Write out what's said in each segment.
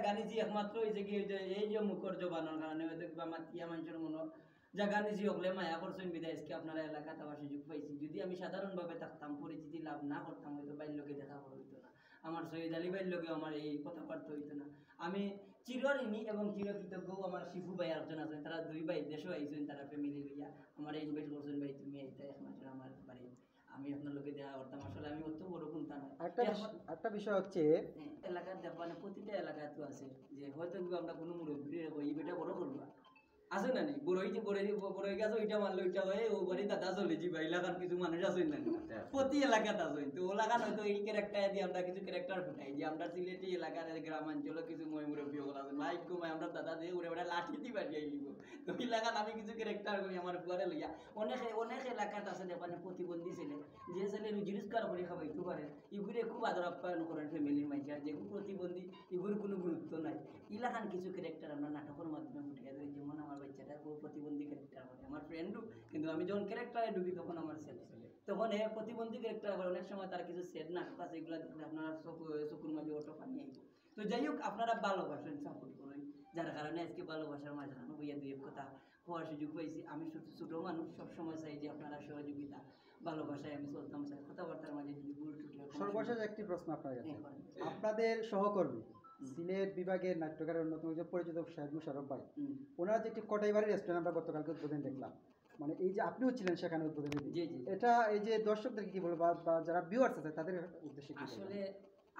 জায়গা নিজি একমাত্র হয়েছে কি এই যে মুখর জবানোর কারণে হয়তো কিবা মাতিয়া মানুষের মনে জায়গা নিজি হকলে মায়া করছেন বিদায় আজকে আপনারা এলাকা থাকার সুযোগ পাইছি। যদি আমি সাধারণভাবে থাকতাম, পরিচিতি লাভ না করতাম, হয়তো বাইর লোকে দেখা হইতো না, আমার সৈয়দ আলী বাইর লোকে আমার এই কথাবার্তা হইতো না। আমি চিরঋণী এবং চিরকৃতজ্ঞ আমার শিফু ভাই একজন আছেন, তারা দুই ভাই দেশও আইছেন, তারা ফ্যামিলি লইয়া আমার ইনভাইট করছেন, ভাই তুমি এইটা একমাত্র আমার বাড়ি, আমি আপনার লোকে দেখা করতাম। আসলে আমি অত বড় কোনটা না। একটা বিষয় হচ্ছে এলাকার মানে প্রতিটা এলাকায় তো আছে যে হয়তো আমরা কোনো মুরব্বী এই বেটা বড় করবা আছে না নি বড়ই যে বড়ই গাছ ওইটা মারলো ওইটা হয়ে ও বাড়ি দাদা চলে যাবা, এলাকার কিছু মানুষ আছে না প্রতি এলাকাতে আছে। তো এলাকার হয়তো এই ক্যারেক্টার দিয়ে আমরা কিছু ক্যারেক্টার ফুটাই যে আমরা সিলেটি এলাকার গ্রামাঞ্চলে কিছু মই মুরব্বী ওগুলো আছে মাইক কমাই আমরা দাদা দিয়ে উড়ে বেড়া লাঠি দিয়ে বাড়িয়ে দিব। তো এলাকার আমি কিছু ক্যারেক্টার করি আমার বুয়ারে লইয়া অনেক এলাকাত আছে মানে প্রতিবন্ধী ছেলে, যে ছেলে রুজি রোজগার করে খাওয়াইতে পারে, এগুলো খুব আদর আপ্যায়ন করেন ফ্যামিলির মানুষ, আর যেগুলো প্রতিবন্ধী এগুলোর কোনো গুরুত্ব নাই। এলাকার কিছু ক্যারেক্টার আমরা নাটকের মাধ্যমে ফুটিয়ে দিই, যেমন আমার বাচ্চাটা খুব প্রতিবন্ধী ক্যারেক্টার করে, আমার ফ্রেন্ডও, কিন্তু আমি যখন ক্যারেক্টারে ঢুকি তখন আমার ছেলে তখন প্রতিবন্ধী ক্যারেক্টার করে। অনেক সময় তার কিছু সেট নাটক আছে, এগুলো দেখলে আপনারা চকুর মাঝে অটো পানি আইব। তো যাই হোক, আপনারা ভালোবাসেন, সাপোর্ট করেন, যার কারণে আজকে ভালোবাসার মাঝখানে বইয়া দুই এক কথা হওয়ার সুযোগ পাইছি। আমি ছোটো মানুষ, সবসময় চাই যে আপনারা সহযোগিতা ভালোবাসায় আমি চলতাম চাই, কথাবার্তার মাঝে যদি ভুল টুটি। সর্বশেষ একটি প্রশ্ন আপনার কাছে, আপনাদের সহকর্মী সিলেট বিভাগের নাট্যকারের অন্যতম একজন পরিচিত শাহেদ মুশারফ ভাই, ওনার যে একটি কটাইবাড়ি রেস্টুরেন্ট আমরা গতকালকে উদ্বোধন দেখলাম, মানে এই যে আপনিও ছিলেন সেখানে উদ্বোধনে, এটা এই যে দর্শকদেরকে কি বলবো বা যারা ভিউয়ার্স আছে তাদের উদ্দেশ্যে কি? আসলে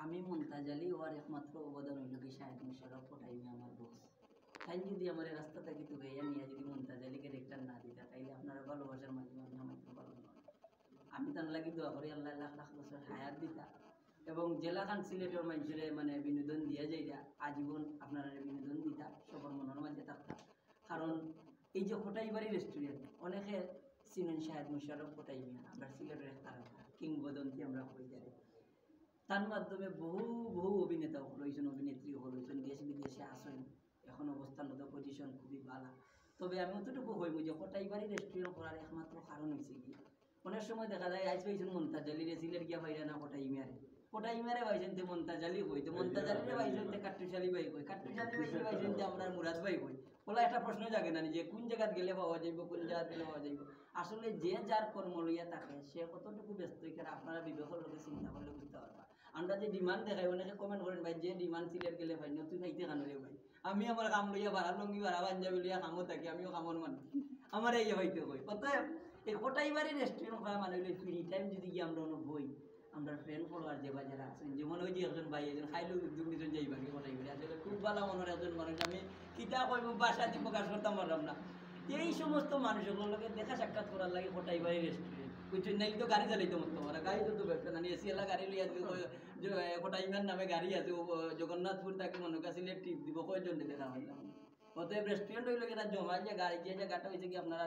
আমি মমতাজ আলী হওয়ার একমাত্র অবদান হইল কি শাহেদ মুশারফ কটাইমে আমার বস। তাই যদি আমার রাস্তা থাকি তো ভাইয়া নিয়ে যদি মমতাজ আলী ক্যারেক্টার না দিতা তাইলে আপনারা ভালোবাসার মাধ্যমে আমি আমার পারব না। আমি তার লাগি দোয়া করি আল্লাহ লাখ লাখ বছর হায়াত দিতা এবং জেলাখান সিলেটের মানুষের মানে বিনোদন দিয়া যাইরা আজীবন আপনারা বিনোদন দিতা, সবার মনের মাঝে থাকতা। কারণ এই যে হোটাইবাড়ি রেস্টুরেন্ট অনেকে চিনেন শাহেদ মুশারফ কোটাইমিয়া, আমরা সিলেটের একটা কিংবদন্তি আমরা হয়ে যাই। তার মাধ্যমে বহু অভিনেতা হয়েছেন, অভিনেত্রী হয়েছেন, দেশ বিদেশে আসেন, এখন অবস্থানগত পজিশন খুবই ভালো। তবে আমি অতটুকু হইব যে হোটাইবাড়ি রেস্টুরেন্ট করার একমাত্র কারণ হয়েছে কি, অনেক সময় দেখা যায় আজ পাইছেন মমতাজ আলী সিলেট গিয়া ভাইরা না কোটাইমিয়ারে ভাইছেন তে মমতাজ আলী হই, তো মমতাজ আলীরে ভাইছেন তে কাট্টুশালী ভাই হই, কাট্টুশালী ভাইছেন তে আমরা মুরাদ ভাই হই। বলা একটা প্রশ্ন জাগে না যে কোন জায়গায় গেলে পাওয়া যাইব, কোন জায়গায় গেলে পাওয়া যাইব। আসলে যে যার কর্ম লইয়া থাকে সে কতটুকু ব্যস্ত, এখানে আপনারা বিবেকের লোকে চিন্তা করলে বুঝতে পারবা। আমরা যে ডিমান্ড দেখাই, অনেকে কমেন্ট করেন ভাই যে ডিমান্ড সিলেট গেলে ভাই তুই খাইতে খানো রে ভাই, আমি আমার কাম লইয়া ভাড়া লঙ্গি ভাড়া পাঞ্জাবি লইয়া কামও থাকি, আমিও কামর মানুষ, আমার এই হইতে হই। অতএব এই কোটাইবাড়ি রেস্টুরেন্ট করা মানে হইলে ফ্রি টাইম যদি গিয়ে আমরা বই, আমরা ফ্রেন্ড ফলোয়ার যে বাজারে আছেন, যেমন ওই যে একজন ভাই একজন খাইলেও দুজন যাইবা কি কোটাইবাড়ি আসলে খুব ভালো মনের একজন মানুষ, আমি কিতা কইব বাসাতে প্রকাশ করতাম পারলাম না। এই সমস্ত মানুষগুলোকে দেখা সাক্ষাৎ করার লাগে কোটাইবাড়ি রেস্টুরেন্ট বুঝছেন, নাকি তো গাড়ি চালাইতে মতো আমার গাড়ি তো ব্যবসা জানি এসি এলা গাড়ি লইয়া কোটাইমার নামে গাড়ি আছে, জগন্নাথপুর তাকে মনে কাছিলে ট্রিপ দিব, কয়জন দেখা হইলাম। অতএব রেস্টুরেন্ট হইলে এটা জমা যে গাড়ি যে জায়গাটা হয়েছে কি আপনারা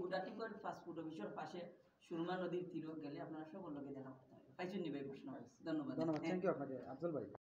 গুটাটিকর ফাস্টফুড অফিসের পাশে সুরমা নদীর তীর গেলে আপনারা সকল লোকে দেখা করতে হবে। পাইছেন নি ভাই প্রশ্ন? ধন্যবাদ। থ্যাংক ইউ আপনাকে আফজল ভাই।